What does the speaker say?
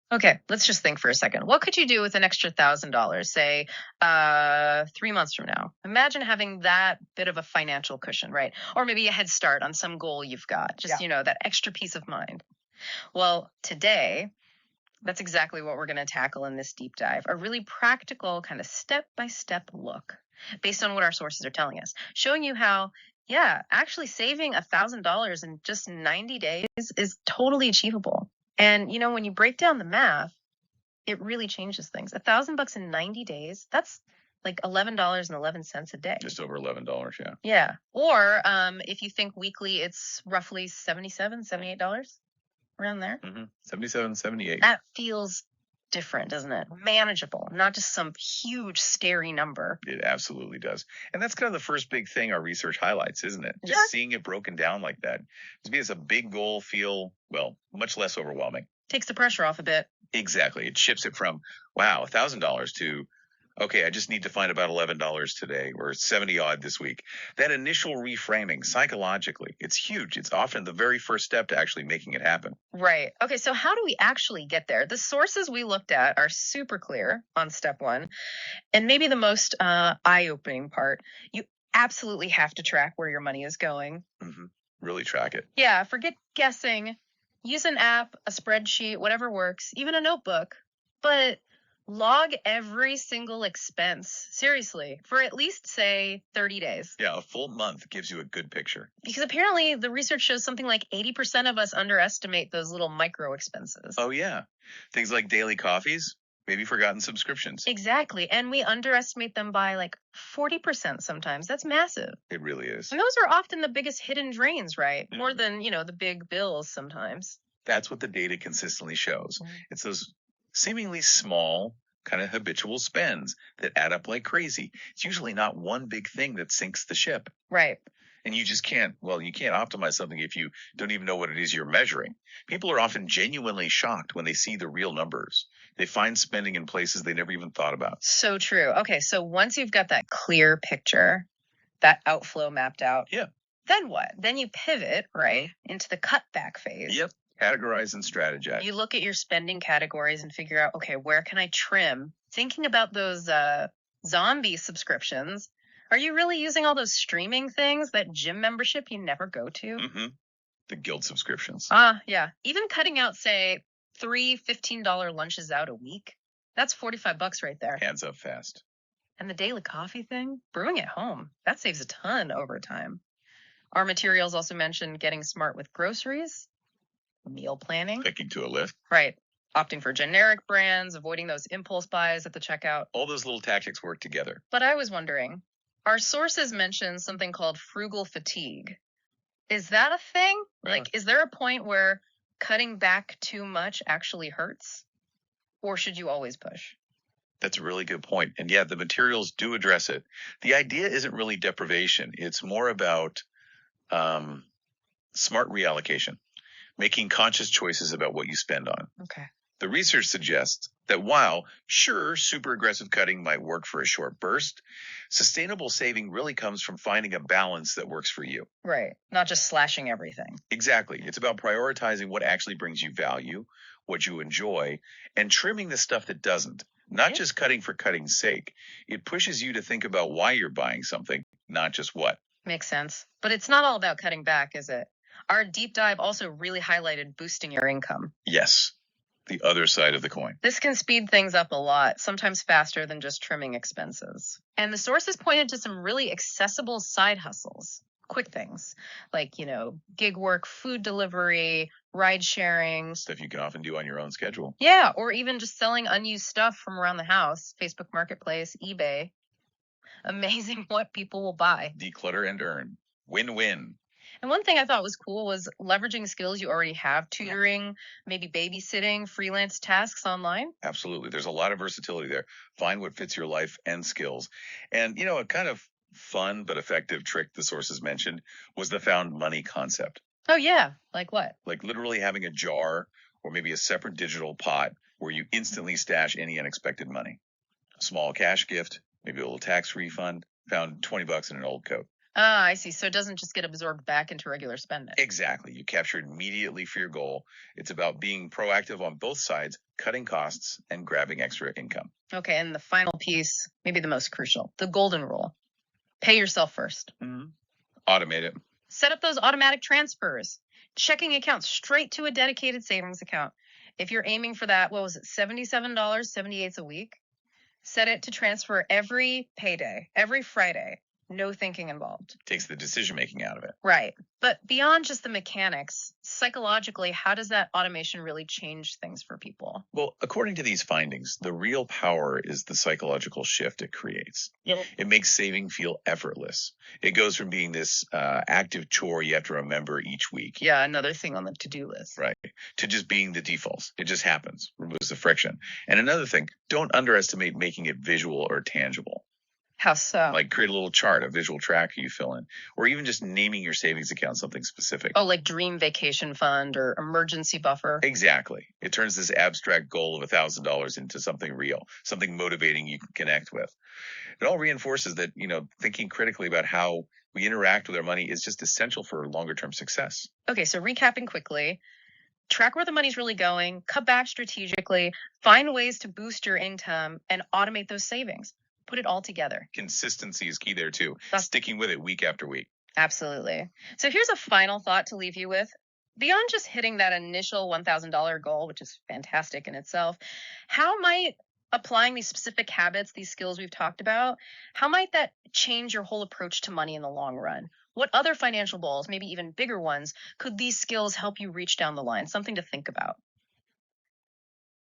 Okay, let's just think for a second. What could you do with an extra $1,000, say, 3 months from now? Imagine having that bit of a financial cushion, right? Or maybe a head start on some goal you've got, just, that extra peace of mind. Well, today, that's exactly what we're going to tackle in this deep dive, a really practical kind of step-by-step look based on what our sources are telling us, showing you how, yeah, actually saving $1,000 in just 90 days is totally achievable. And, when you break down the math, it really changes things. $1,000 in 90 days, that's like $11.11 a day. Just over $11, yeah. Yeah. Or if you think weekly, it's roughly $77, $78 around there. 77, 78. That feels different, doesn't it? Manageable, not just some huge, scary number. It absolutely does. And that's kind of the first big thing our research highlights, isn't it? Yeah. Just seeing it broken down like that. To me, as a big goal feel, much less overwhelming. Takes the pressure off a bit. Exactly. It shifts it from, wow, $1,000 to, okay, I just need to find about $11 today or 70 odd this week. That initial reframing psychologically, it's huge. It's often the very first step to actually making it happen. Right. Okay, so how do we actually get there? The sources we looked at are super clear on step one. And maybe the most eye-opening part, you absolutely have to track where your money is going. Really track it. Yeah, forget guessing. Use an app, a spreadsheet, whatever works, even a notebook. But log every single expense, seriously, for at least, say, 30 days. Yeah, a full month gives you a good picture. Because apparently the research shows something like 80% of us underestimate those little micro expenses. Oh, yeah. Things like daily coffees, maybe forgotten subscriptions. Exactly. And we underestimate them by like 40% sometimes. That's massive. It really is. And those are often the biggest hidden drains, right? More than, the big bills sometimes. That's what the data consistently shows. It's those seemingly small, kind of habitual spends that add up like crazy. It's usually not one big thing that sinks the ship. Right. And you just can't optimize something if you don't even know what it is you're measuring. People are often genuinely shocked when they see the real numbers. They find spending in places they never even thought about. So true. Okay, so once you've got that clear picture, that outflow mapped out, then what? Then you pivot, right, into the cutback phase. Yep. Categorize and strategize. You look at your spending categories and figure out, okay, where can I trim? Thinking about those zombie subscriptions. Are you really using all those streaming things, that gym membership you never go to? The guild subscriptions. Yeah. Even cutting out, say, 3 $15 lunches out a week. That's $45 right there. Hands up fast. And the daily coffee thing, brewing at home, that saves a ton over time. Our materials also mentioned getting smart with groceries, meal planning. Picking to a list. Right. Opting for generic brands, avoiding those impulse buys at the checkout. All those little tactics work together. But I was wondering, our sources mentioned something called frugal fatigue. Is that a thing? Like, is there a point where cutting back too much actually hurts? Or should you always push? That's a really good point. And yeah, the materials do address it. The idea isn't really deprivation. It's more about smart reallocation, making conscious choices about what you spend on. Okay. The research suggests that while, sure, super aggressive cutting might work for a short burst, sustainable saving really comes from finding a balance that works for you. Right. Not just slashing everything. Exactly. It's about prioritizing what actually brings you value, what you enjoy, and trimming the stuff that doesn't. Not just cutting for cutting's sake. It pushes you to think about why you're buying something, not just what. Makes sense. But it's not all about cutting back, is it? Our deep dive also really highlighted boosting your income. Yes. The other side of the coin. This can speed things up a lot, sometimes faster than just trimming expenses. And the sources pointed to some really accessible side hustles, quick things like, gig work, food delivery, ride sharing. Stuff you can often do on your own schedule. Yeah, or even just selling unused stuff from around the house, Facebook Marketplace, eBay. Amazing what people will buy. Declutter and earn. Win-win. And one thing I thought was cool was leveraging skills you already have, tutoring, maybe babysitting, freelance tasks online. Absolutely. There's a lot of versatility there. Find what fits your life and skills. And, a kind of fun but effective trick the sources mentioned was the found money concept. Oh, yeah. Like what? Like literally having a jar or maybe a separate digital pot where you instantly stash any unexpected money. A small cash gift, maybe a little tax refund, found $20 in an old coat. Ah, I see. So it doesn't just get absorbed back into regular spending. Exactly. You capture it immediately for your goal. It's about being proactive on both sides, cutting costs and grabbing extra income. Okay, and the final piece, maybe the most crucial, the golden rule. Pay yourself first. Automate it. Set up those automatic transfers, checking accounts straight to a dedicated savings account. If you're aiming for that, what was it, $77.78 a week? Set it to transfer every payday, every Friday. No thinking involved. Takes the decision making out of it. Right. But beyond just the mechanics, psychologically, how does that automation really change things for people? Well, according to these findings, the real power is the psychological shift it creates. Yep. It makes saving feel effortless. It goes from being this active chore you have to remember each week. Yeah, another thing on the to-do list. Right. To just being the default. It just happens, removes the friction. And another thing, don't underestimate making it visual or tangible. How so? Like create a little chart, a visual tracker you fill in, or even just naming your savings account something specific. Oh, like dream vacation fund or emergency buffer. Exactly. It turns this abstract goal of $1,000 into something real, something motivating you can connect with. It all reinforces that, thinking critically about how we interact with our money is just essential for longer term success. Okay, so recapping quickly, track where the money's really going, cut back strategically, find ways to boost your income, and automate those savings. Put it all together. Consistency is key there too. Sticking with it week after week. Absolutely. So here's a final thought to leave you with. Beyond just hitting that initial $1,000 goal, which is fantastic in itself, how might applying these specific habits, these skills we've talked about, how might that change your whole approach to money in the long run? What other financial goals, maybe even bigger ones, could these skills help you reach down the line? Something to think about.